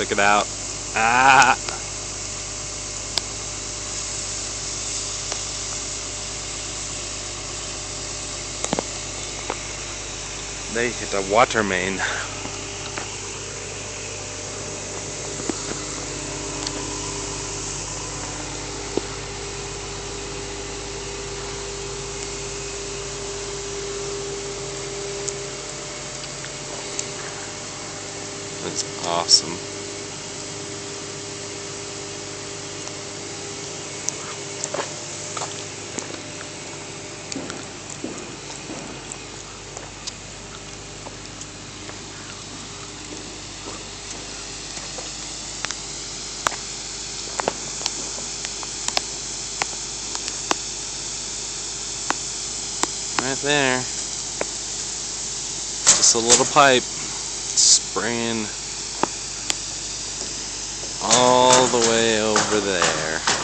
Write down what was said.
Check it out. Ah! They hit a water main. That's awesome. Right there. Just a little pipe spraying all the way over there.